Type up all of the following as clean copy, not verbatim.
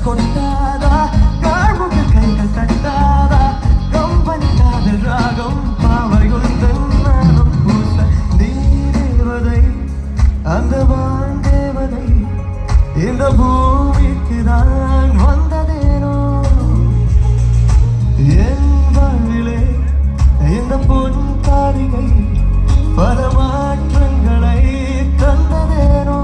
கொட்டாதா காழ்முக கைகள் கட்டாதா கம்பனி காதல் ராகம் பாவையுள் தன்னாலும் பூச நீ தேவதை அந்த வான் தேவதை இந்த பூமிக்கு தான் வந்ததேனோ என் வாழ்விலே இந்த பொன் காரிகை பல மாற்றங்களை தந்ததேனோ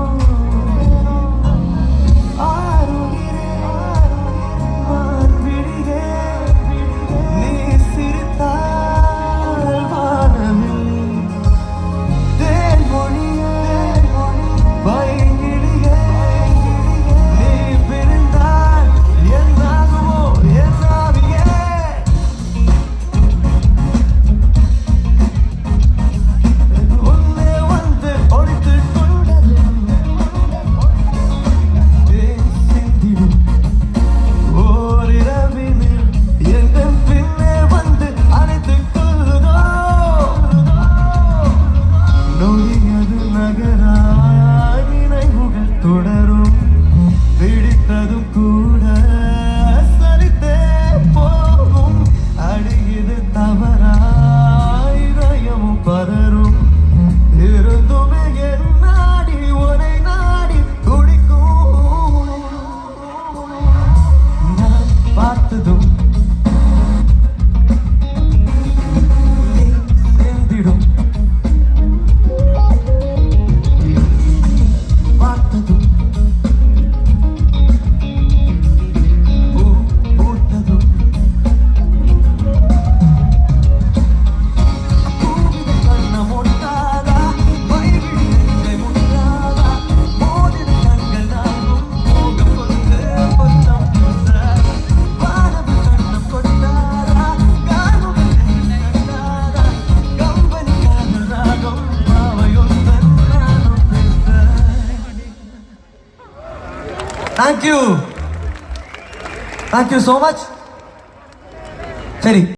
பிடித்ததும் கூட சரித்தே போகும் அடியது தவறாயிரமும் பதரும் இருந்துமே என் நாடி உனை நாடி துடிக்கும் நான் பார்த்ததும் சேர்ந்திடும் பார்த்ததும் Thank you so much. சரி.